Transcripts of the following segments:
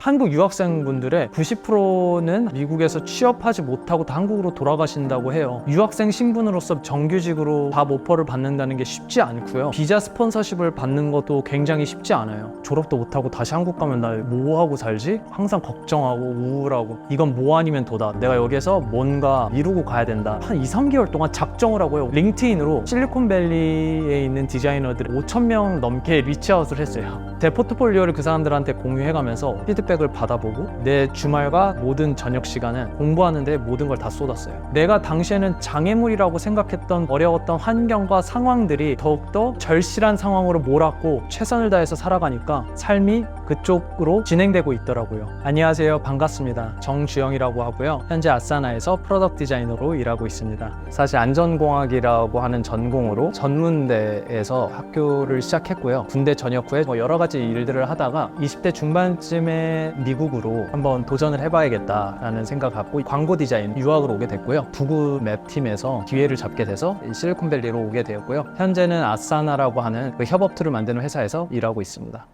한국 유학생분들의 90%는 미국에서 취업하지 못하고 다 한국으로 돌아가신다고 해요. 유학생 신분으로서 정규직으로 밥 오퍼를 받는다는 게 쉽지 않고요. 비자 스폰서십을 받는 것도 굉장히 쉽지 않아요. 졸업도 못하고 다시 한국 가면 나 뭐 하고 살지? 항상 걱정하고 우울하고 이건 뭐 아니면 도다. 내가 여기서 뭔가 이루고 가야 된다. 한 2, 3개월 동안 작정을 하고요. 링크인으로 실리콘밸리에 있는 디자이너들 5,000명 넘게 리치아웃을 했어요. 제 포트폴리오를 그 사람들한테 공유해가면서 피드백을 받아보고 내 주말과 모든 저녁 시간은 공부하는데 모든 걸 다 쏟았어요. 내가 당시에는 장애물이라고 생각했던 어려웠던 환경과 상황들이 더욱더 절실한 상황으로 몰았고 최선을 다해서 살아가니까 삶이 그쪽으로 진행되고 있더라고요. 안녕하세요. 반갑습니다. 정주영이라고 하고요. 현재 아사나에서 프로덕트 디자이너로 일하고 있습니다. 사실 안전공학이라고 하는 전공으로 전문대에서 학교를 시작했고요. 군대 전역 후에 여러 가지 일들을 하다가 20대 중반쯤에 미국으로 한번 도전을 해봐야겠다라는 생각 갖고 광고 디자인 유학으로 오게 됐고요. 구글 맵 팀에서 기회를 잡게 돼서 실리콘밸리로 오게 되었고요. 현재는 아사나라고 하는 그 협업 툴을 만드는 회사에서 일하고 있습니다.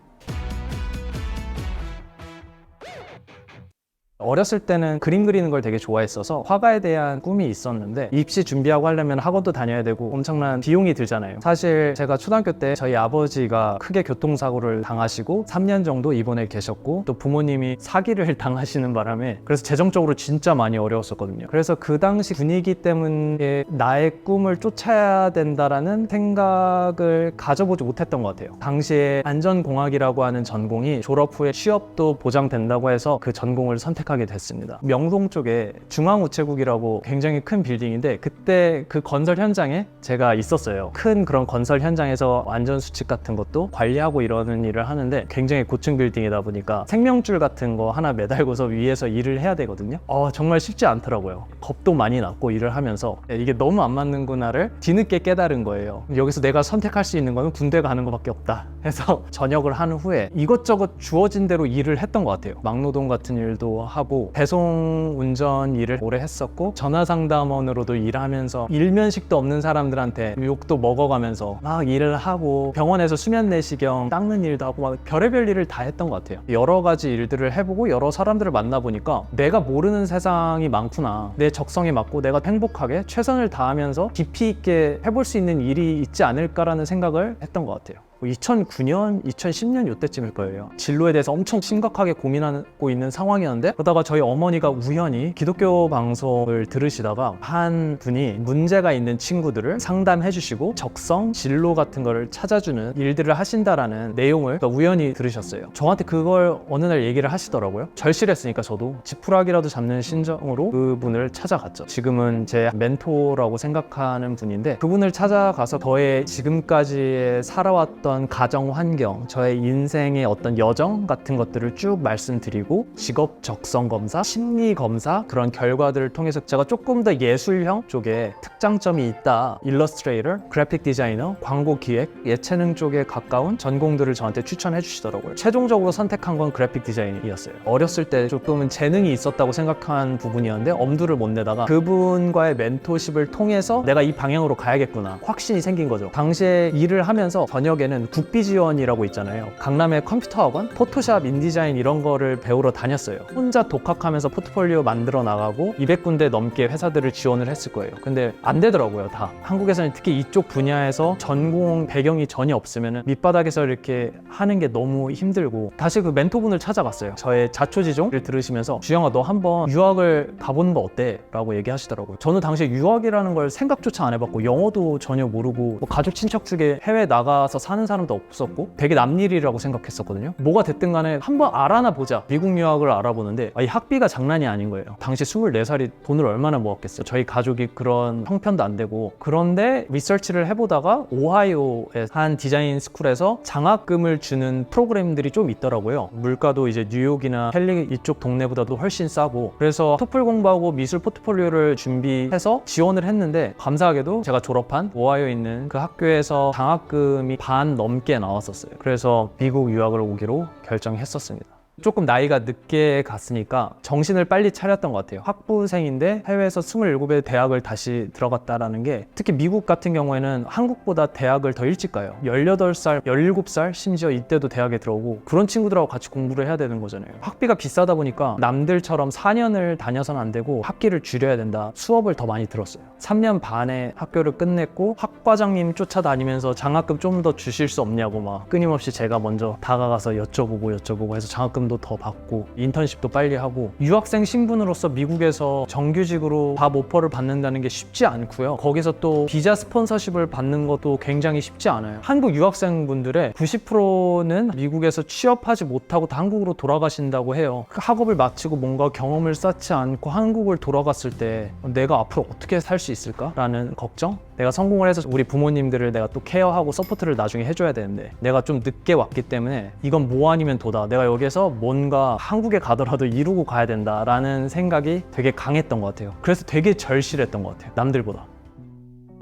어렸을 때는 그림 그리는 걸 되게 좋아했어서 화가에 대한 꿈이 있었는데 입시 준비하고 하려면 학원도 다녀야 되고 엄청난 비용이 들잖아요. 사실 제가 초등학교 때 저희 아버지가 크게 교통사고를 당하시고 3년 정도 입원해 계셨고 또 부모님이 사기를 당하시는 바람에 그래서 재정적으로 진짜 많이 어려웠었거든요. 그래서 그 당시 분위기 때문에 나의 꿈을 쫓아야 된다라는 생각을 가져보지 못했던 것 같아요. 당시에 안전공학이라고 하는 전공이 졸업 후에 취업도 보장된다고 해서 그 전공을 선택하게 됐습니다. 명동 쪽에 중앙우체국이라고 굉장히 큰 빌딩인데 그때 그 건설 현장에 제가 있었어요. 큰 그런 건설 현장에서 안전수칙 같은 것도 관리하고 이러는 일을 하는데 굉장히 고층 빌딩이다 보니까 생명줄 같은 거 하나 매달고서 위에서 일을 해야 되거든요. 정말 쉽지 않더라고요. 겁도 많이 났고 일을 하면서 이게 너무 안 맞는구나를 뒤늦게 깨달은 거예요. 여기서 내가 선택할 수 있는 거는 군대 가는 것밖에 없다 해서 전역을 한 후에 이것저것 주어진 대로 일을 했던 것 같아요. 막노동 같은 일도 하고 배송 운전 일을 오래 했었고 전화상담원으로도 일하면서 일면식도 없는 사람들한테 욕도 먹어가면서 막 일을 하고 병원에서 수면 내시경 닦는 일도 하고 막 별의별 일을 다 했던 것 같아요. 여러 가지 일들을 해보고 여러 사람들을 만나보니까 내가 모르는 세상이 많구나. 내 적성에 맞고 내가 행복하게 최선을 다하면서 깊이 있게 해볼 수 있는 일이 있지 않을까라는 생각을 했던 것 같아요. 2009년, 2010년 이때쯤일 거예요. 진로에 대해서 엄청 심각하게 고민하고 있는 상황이었는데 그러다가 저희 어머니가 우연히 기독교 방송을 들으시다가 한 분이 문제가 있는 친구들을 상담해 주시고 적성, 진로 같은 거를 찾아주는 일들을 하신다라는 내용을 우연히 들으셨어요. 저한테 그걸 어느 날 얘기를 하시더라고요. 절실했으니까 저도 지푸라기라도 잡는 심정으로 그분을 찾아갔죠. 지금은 제 멘토라고 생각하는 분인데 그분을 찾아가서 저의 지금까지 살아왔던 가정 환경, 저의 인생의 어떤 여정 같은 것들을 쭉 말씀드리고 직업 적성 검사, 심리 검사 그런 결과들을 통해서 제가 조금 더 예술형 쪽에 특장점이 있다. 일러스트레이터, 그래픽 디자이너, 광고 기획, 예체능 쪽에 가까운 전공들을 저한테 추천해 주시더라고요. 최종적으로 선택한 건 그래픽 디자인이었어요. 어렸을 때 조금은 재능이 있었다고 생각한 부분이었는데 엄두를 못 내다가 그분과의 멘토십을 통해서 내가 이 방향으로 가야겠구나 확신이 생긴 거죠. 당시에 일을 하면서 저녁에는 국비지원이라고 있잖아요. 강남의 컴퓨터 학원, 포토샵, 인디자인 이런 거를 배우러 다녔어요. 혼자 독학하면서 포트폴리오 만들어 나가고 200군데 넘게 회사들을 지원을 했을 거예요. 근데 안 되더라고요, 다. 한국에서는 특히 이쪽 분야에서 전공 배경이 전혀 없으면 밑바닥에서 이렇게 하는 게 너무 힘들고 다시 그 멘토분을 찾아갔어요. 저의 자초지종을 들으시면서 주영아 너 한번 유학을 가보는 거 어때? 라고 얘기하시더라고요. 저는 당시에 유학이라는 걸 생각조차 안 해봤고 영어도 전혀 모르고 가족 친척 중에 해외 나가서 사는 사람도 없었고 되게 남일이라고 생각했었거든요. 뭐가 됐든 간에 한번 알아나 보자. 미국 유학을 알아보는데 이 학비가 장난이 아닌 거예요. 당시 24살이 돈을 얼마나 모았겠어요. 저희 가족이 그런 형편도 안 되고 그런데 리서치를 해보다가 오하이오의 한 디자인 스쿨에서 장학금을 주는 프로그램들이 좀 있더라고요. 물가도 이제 뉴욕이나 캘리 이쪽 동네보다도 훨씬 싸고 그래서 토플 공부하고 미술 포트폴리오를 준비해서 지원을 했는데 감사하게도 제가 졸업한 오하이오에 있는 그 학교에서 장학금이 반 넘게 나왔었어요. 그래서 미국 유학을 오기로 결정했었습니다. 조금 나이가 늦게 갔으니까 정신을 빨리 차렸던 것 같아요. 학부생인데 해외에서 27에 대학을 다시 들어갔다라는 게, 특히 미국 같은 경우에는 한국보다 대학을 더 일찍 가요. 18살, 17살 심지어 이때도 대학에 들어오고, 그런 친구들하고 같이 공부를 해야 되는 거잖아요. 학비가 비싸다 보니까 남들처럼 4년을 다녀서는 안 되고 학기를 줄여야 된다. 수업을 더 많이 들었어요. 3년 반에 학교를 끝냈고 학과장님 쫓아다니면서 장학금 좀 더 주실 수 없냐고 막 끊임없이 제가 먼저 다가가서 여쭤보고 해서 장학금도 더 받고 인턴십도 빨리 하고, 유학생 신분으로서 미국에서 정규직으로 밥 오퍼를 받는다는 게 쉽지 않고요. 거기서 또 비자 스폰서십을 받는 것도 굉장히 쉽지 않아요. 한국 유학생분들의 90%는 미국에서 취업하지 못하고 다 한국으로 돌아가신다고 해요. 그 학업을 마치고 뭔가 경험을 쌓지 않고 한국을 돌아갔을 때 내가 앞으로 어떻게 살 수 있을까라는 걱정? 내가 성공을 해서 우리 부모님들을 내가 또 케어하고 서포트를 나중에 해줘야 되는데 내가 좀 늦게 왔기 때문에 이건 뭐 아니면 도다. 내가 여기서 뭔가 한국에 가더라도 이루고 가야 된다라는 생각이 되게 강했던 것 같아요. 그래서 되게 절실했던 것 같아요. 남들보다.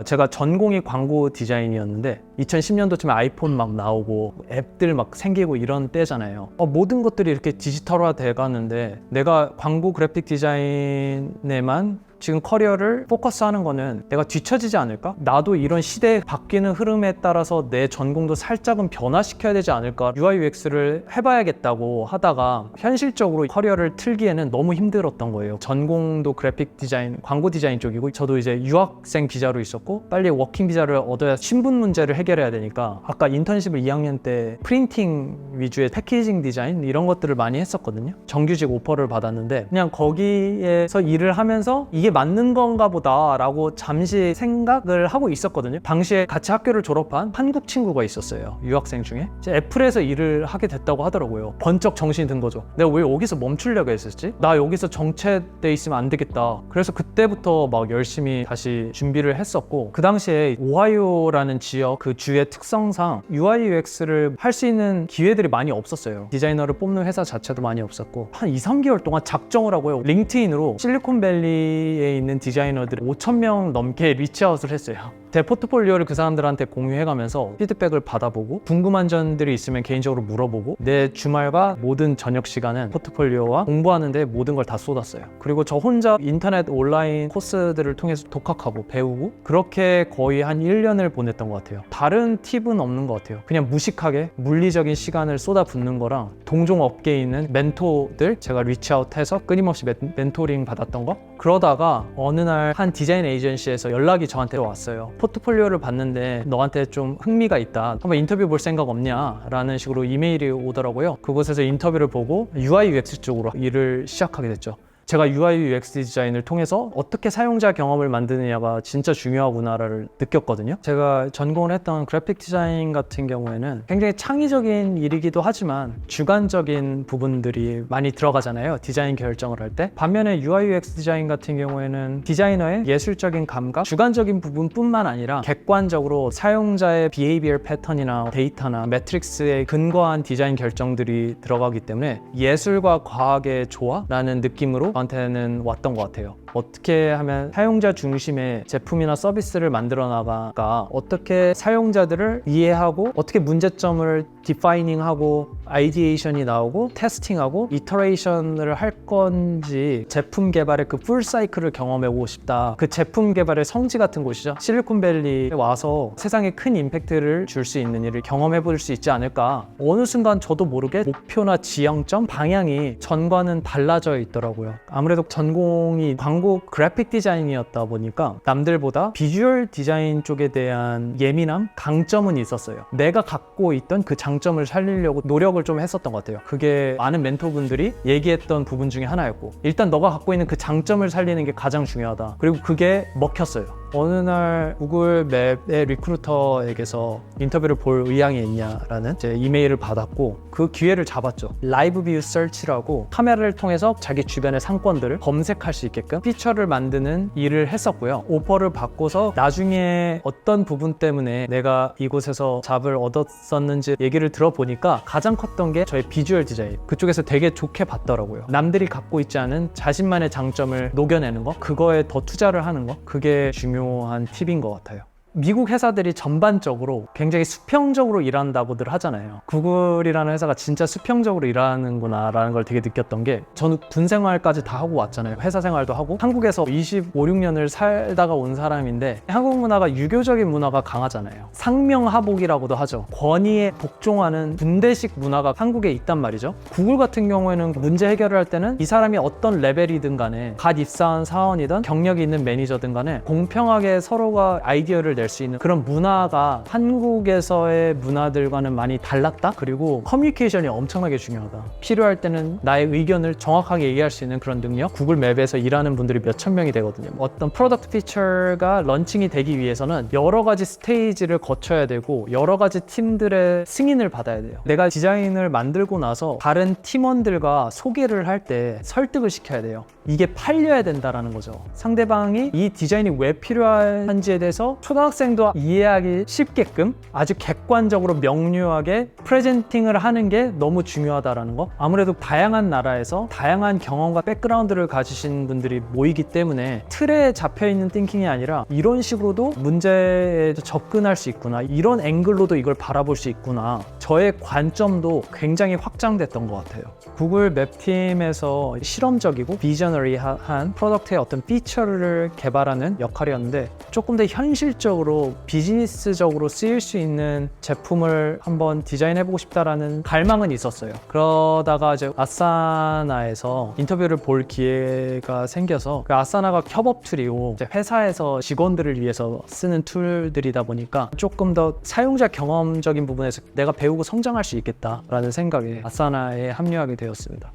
제가 전공이 광고 디자인이었는데 2010년도쯤에 아이폰 막 나오고 앱들 막 생기고 이런 때잖아요. 모든 것들이 이렇게 디지털화 돼가는데 내가 광고 그래픽 디자인에만 지금 커리어를 포커스하는 거는 내가 뒤처지지 않을까? 나도 이런 시대에 바뀌는 흐름에 따라서 내 전공도 살짝은 변화시켜야 되지 않을까? UI UX를 해봐야겠다고 하다가 현실적으로 커리어를 틀기에는 너무 힘들었던 거예요. 전공도 그래픽 디자인, 광고 디자인 쪽이고 저도 이제 유학생 비자로 있었고 빨리 워킹 비자를 얻어야 신분 문제를 해결해야 되니까 아까 인턴십을 2학년 때 프린팅 위주의 패키징 디자인 이런 것들을 많이 했었거든요. 정규직 오퍼를 받았는데 그냥 거기에서 일을 하면서 이게 맞는 건가 보다 라고 잠시 생각을 하고 있었거든요. 당시에 같이 학교를 졸업한 한국 친구가 있었어요. 유학생 중에 이제 애플에서 일을 하게 됐다고 하더라고요. 번쩍 정신이 든 거죠. 내가 왜 여기서 멈추려고 했었지? 나 여기서 정체돼 있으면 안 되겠다. 그래서 그때부터 막 열심히 다시 준비를 했었고, 그 당시에 오하이오라는 지역, 그 주의 특성상 UI UX를 할 수 있는 기회들이 많이 없었어요. 디자이너를 뽑는 회사 자체도 많이 없었고 한 2-3개월 동안 작정을 하고요. 링크드인으로 실리콘밸리에 있는 디자이너들 5,000명 넘게 리치아웃을 했어요. 제 포트폴리오를 그 사람들한테 공유해가면서 피드백을 받아보고 궁금한 점들이 있으면 개인적으로 물어보고 내 주말과 모든 저녁 시간은 포트폴리오와 공부하는 데 모든 걸 다 쏟았어요. 그리고 저 혼자 인터넷 온라인 코스들을 통해서 독학하고 배우고 그렇게 거의 한 1년을 보냈던 것 같아요. 다른 팁은 없는 것 같아요. 그냥 무식하게 물리적인 시간을 쏟아붓는 거랑 동종 업계에 있는 멘토들 제가 리치아웃해서 끊임없이 멘토링 받았던 거, 그러다가 어느 날 한 디자인 에이전시에서 연락이 저한테 왔어요. 포트폴리오를 봤는데 너한테 좀 흥미가 있다. 한번 인터뷰 볼 생각 없냐? 라는 식으로 이메일이 오더라고요. 그곳에서 인터뷰를 보고 UI UX 쪽으로 일을 시작하게 됐죠. 제가 UI UX 디자인을 통해서 어떻게 사용자 경험을 만드느냐가 진짜 중요하구나를 느꼈거든요. 제가 전공을 했던 그래픽 디자인 같은 경우에는 굉장히 창의적인 일이기도 하지만 주관적인 부분들이 많이 들어가잖아요. 디자인 결정을 할 때. 반면에 UI UX 디자인 같은 경우에는 디자이너의 예술적인 감각, 주관적인 부분뿐만 아니라 객관적으로 사용자의 비헤이비어 패턴이나 데이터나 매트릭스에 근거한 디자인 결정들이 들어가기 때문에 예술과 과학의 조화라는 느낌으로 저한테는 왔던 것 같아요. 어떻게 하면 사용자 중심의 제품이나 서비스를 만들어 나가가, 어떻게 사용자들을 이해하고 어떻게 문제점을 디파이닝하고 아이디에이션이 나오고 테스팅하고 이터레이션을 할 건지, 제품 개발의 그 풀 사이클을 경험해 보고 싶다. 그 제품 개발의 성지 같은 곳이죠. 실리콘밸리에 와서 세상에 큰 임팩트를 줄 수 있는 일을 경험해 볼 수 있지 않을까. 어느 순간 저도 모르게 목표나 지향점, 방향이 전과는 달라져 있더라고요. 아무래도 전공이 광고 그래픽 디자인이었다 보니까 남들보다 비주얼 디자인 쪽에 대한 예민함, 강점은 있었어요. 내가 갖고 있던 그 장점을 살리려고 노력을 좀 했었던 것 같아요. 그게 많은 멘토분들이 얘기했던 부분 중에 하나였고, 일단 너가 갖고 있는 그 장점을 살리는 게 가장 중요하다. 그리고 그게 먹혔어요. 어느 날 구글 맵의 리크루터에게서 인터뷰를 볼 의향이 있냐라는 제 이메일을 받았고 그 기회를 잡았죠. 라이브 뷰 서치라고 카메라를 통해서 자기 주변의 상권들을 검색할 수 있게끔 피처를 만드는 일을 했었고요. 오퍼를 받고서 나중에 어떤 부분 때문에 내가 이곳에서 잡을 얻었었는지 얘기를 들어보니까 가장 컸던 게 저의 비주얼 디자인, 그쪽에서 되게 좋게 봤더라고요. 남들이 갖고 있지 않은 자신만의 장점을 녹여내는 거, 그거에 더 투자를 하는 거, 그게 중요한 팁인 것 같아요. 미국 회사들이 전반적으로 굉장히 수평적으로 일한다고들 하잖아요. 구글이라는 회사가 진짜 수평적으로 일하는구나 라는 걸 되게 느꼈던 게, 저는 군 생활까지 다 하고 왔잖아요. 회사 생활도 하고 한국에서 25, 6년을 살다가 온 사람인데, 한국 문화가 유교적인 문화가 강하잖아요. 상명하복이라고도 하죠. 권위에 복종하는 군대식 문화가 한국에 있단 말이죠. 구글 같은 경우에는 문제 해결을 할 때는 이 사람이 어떤 레벨이든 간에, 갓 입사한 사원이든 경력이 있는 매니저든 간에 공평하게 서로가 아이디어를 낼 수 있는 그런 문화가 한국에서의 문화들과는 많이 달랐다? 그리고 커뮤니케이션이 엄청나게 중요하다. 필요할 때는 나의 의견을 정확하게 얘기할 수 있는 그런 능력? 구글 맵에서 일하는 분들이 몇천 명이 되거든요. 어떤 프로덕트 피처가 런칭이 되기 위해서는 여러 가지 스테이지를 거쳐야 되고 여러 가지 팀들의 승인을 받아야 돼요. 내가 디자인을 만들고 나서 다른 팀원들과 소개를 할 때 설득을 시켜야 돼요. 이게 팔려야 된다라는 거죠. 상대방이 이 디자인이 왜 필요한지에 대해서 초등학생도 이해하기 쉽게끔 아주 객관적으로 명료하게 프레젠팅을 하는 게 너무 중요하다라는 거. 아무래도 다양한 나라에서 다양한 경험과 백그라운드를 가지신 분들이 모이기 때문에 틀에 잡혀있는 띵킹이 아니라 이런 식으로도 문제에 접근할 수 있구나, 이런 앵글로도 이걸 바라볼 수 있구나, 저의 관점도 굉장히 확장됐던 것 같아요. 구글 맵팀에서 실험적이고 비저너리한 프로덕트의 어떤 피처를 개발하는 역할이었는데, 조금 더 현실적으로 비즈니스적으로 쓰일 수 있는 제품을 한번 디자인해보고 싶다라는 갈망은 있었어요. 그러다가 이제 아사나에서 인터뷰를 볼 기회가 생겨서, 그 아사나가 협업 툴이고 회사에서 직원들을 위해서 쓰는 툴들이다 보니까 조금 더 사용자 경험적인 부분에서 내가 배우고 성장할 수 있겠다라는 생각에 아사나에 합류하게 되었습니다.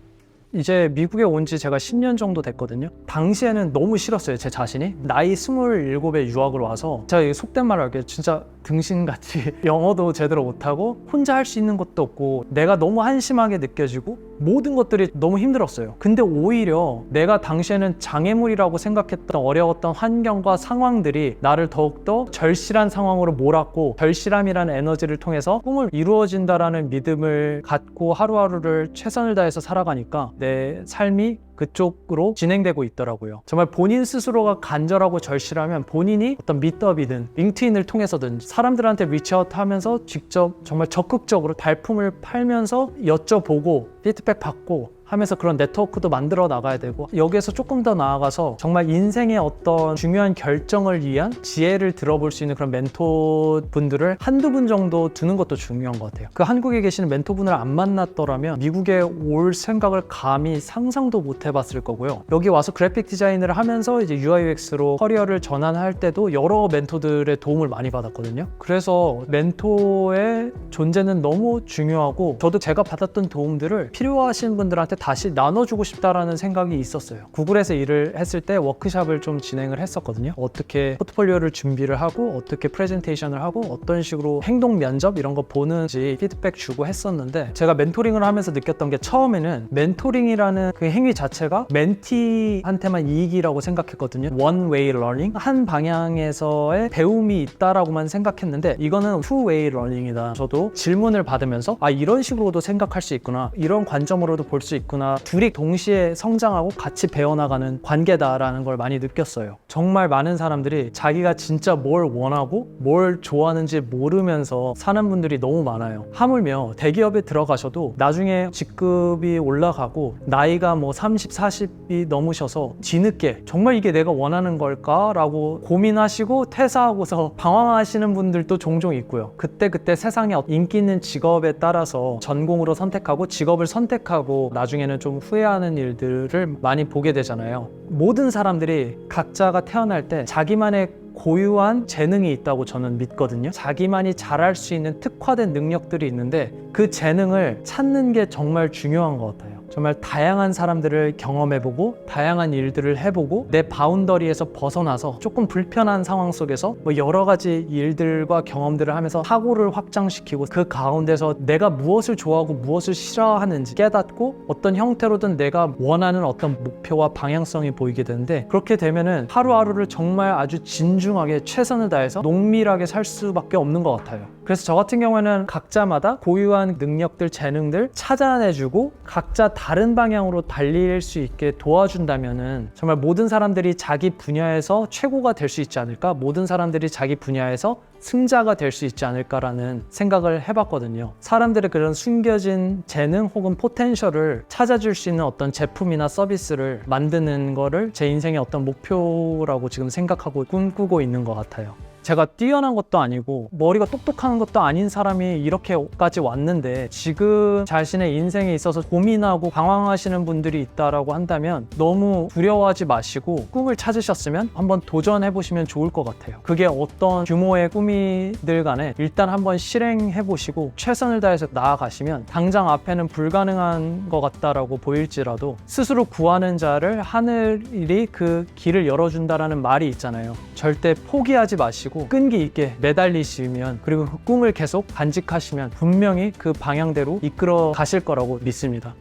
이제 미국에 온 지 제가 10년 정도 됐거든요. 당시에는 너무 싫었어요, 제 자신이. 나이 27에 유학을 와서, 제가 속된 말을 할게요. 진짜 등신같이 영어도 제대로 못하고 혼자 할 수 있는 것도 없고 내가 너무 한심하게 느껴지고 모든 것들이 너무 힘들었어요. 근데 오히려 내가 당시에는 장애물이라고 생각했던 어려웠던 환경과 상황들이 나를 더욱더 절실한 상황으로 몰았고, 절실함이라는 에너지를 통해서 꿈을 이루어진다라는 믿음을 갖고 하루하루를 최선을 다해서 살아가니까 내 삶이 그쪽으로 진행되고 있더라고요. 정말 본인 스스로가 간절하고 절실하면 본인이 어떤 미더비든 링크드인을 통해서든 사람들한테 리치아웃 하면서 직접 정말 적극적으로 발품을 팔면서 여쭤보고 피드백 받고 하면서 그런 네트워크도 만들어 나가야 되고, 여기에서 조금 더 나아가서 정말 인생의 어떤 중요한 결정을 위한 지혜를 들어볼 수 있는 그런 멘토분들을 한두 분 정도 두는 것도 중요한 것 같아요. 그 한국에 계시는 멘토분을 안 만났더라면 미국에 올 생각을 감히 상상도 못 해봤을 거고요. 여기 와서 그래픽 디자인을 하면서 이제 UI UX로 커리어를 전환할 때도 여러 멘토들의 도움을 많이 받았거든요. 그래서 멘토의 존재는 너무 중요하고, 저도 제가 받았던 도움들을 필요하신 분들한테 다시 나눠주고 싶다라는 생각이 있었어요. 구글에서 일을 했을 때 워크숍을 좀 진행을 했었거든요. 어떻게 포트폴리오를 준비를 하고 어떻게 프레젠테이션을 하고 어떤 식으로 행동 면접 이런 거 보는지 피드백 주고 했었는데, 제가 멘토링을 하면서 느꼈던 게, 처음에는 멘토링이라는 그 행위 자체가 멘티한테만 이익이라고 생각했거든요. one way learning, 한 방향에서의 배움이 있다라고만 생각했는데, 이거는 two way learning이다. 저도 질문을 받으면서 이런 식으로도 생각할 수 있구나, 이런 관점으로도 볼 수 있구나, 둘이 동시에 성장하고 같이 배워나가는 관계다라는 걸 많이 느꼈어요. 정말 많은 사람들이 자기가 진짜 뭘 원하고 뭘 좋아하는지 모르면서 사는 분들이 너무 많아요. 하물며 대기업에 들어가셔도 나중에 직급이 올라가고 나이가 뭐 30, 40이 넘으셔서 뒤늦게 정말 이게 내가 원하는 걸까? 라고 고민하시고 퇴사하고서 방황하시는 분들도 종종 있고요. 그때 세상에 인기 있는 직업에 따라서 전공으로 선택하고 직업을 선택하고 나중에는 좀 후회하는 일들을 많이 보게 되잖아요. 모든 사람들이 각자가 태어날 때 자기만의 고유한 재능이 있다고 저는 믿거든요. 자기만이 잘할 수 있는 특화된 능력들이 있는데 그 재능을 찾는 게 정말 중요한 것 같아요. 정말 다양한 사람들을 경험해보고 다양한 일들을 해보고 내 바운더리에서 벗어나서 조금 불편한 상황 속에서 뭐 여러 가지 일들과 경험들을 하면서 사고를 확장시키고 그 가운데서 내가 무엇을 좋아하고 무엇을 싫어하는지 깨닫고 어떤 형태로든 내가 원하는 어떤 목표와 방향성이 보이게 되는데, 그렇게 되면은 하루하루를 정말 아주 진중하게 최선을 다해서 농밀하게 살 수밖에 없는 것 같아요. 그래서 저 같은 경우에는 각자마다 고유한 능력들, 재능들 찾아내주고 각자 다른 방향으로 달릴 수 있게 도와준다면은 정말 모든 사람들이 자기 분야에서 최고가 될 수 있지 않을까? 모든 사람들이 자기 분야에서 승자가 될 수 있지 않을까라는 생각을 해봤거든요. 사람들의 그런 숨겨진 재능 혹은 포텐셜을 찾아줄 수 있는 어떤 제품이나 서비스를 만드는 거를 제 인생의 어떤 목표라고 지금 생각하고 꿈꾸고 있는 것 같아요. 제가 뛰어난 것도 아니고 머리가 똑똑한 것도 아닌 사람이 이렇게까지 왔는데 지금 자신의 인생에 있어서 고민하고 방황하시는 분들이 있다라고 한다면 너무 두려워하지 마시고 꿈을 찾으셨으면 한번 도전해 보시면 좋을 것 같아요. 그게 어떤 규모의 꿈이들 간에 일단 한번 실행해 보시고 최선을 다해서 나아가시면 당장 앞에는 불가능한 것 같다라고 보일지라도 스스로 구하는 자를 하늘이 그 길을 열어준다라는 말이 있잖아요. 절대 포기하지 마시고 끈기 있게 매달리시면 그리고 그 꿈을 계속 간직하시면 분명히 그 방향대로 이끌어 가실 거라고 믿습니다.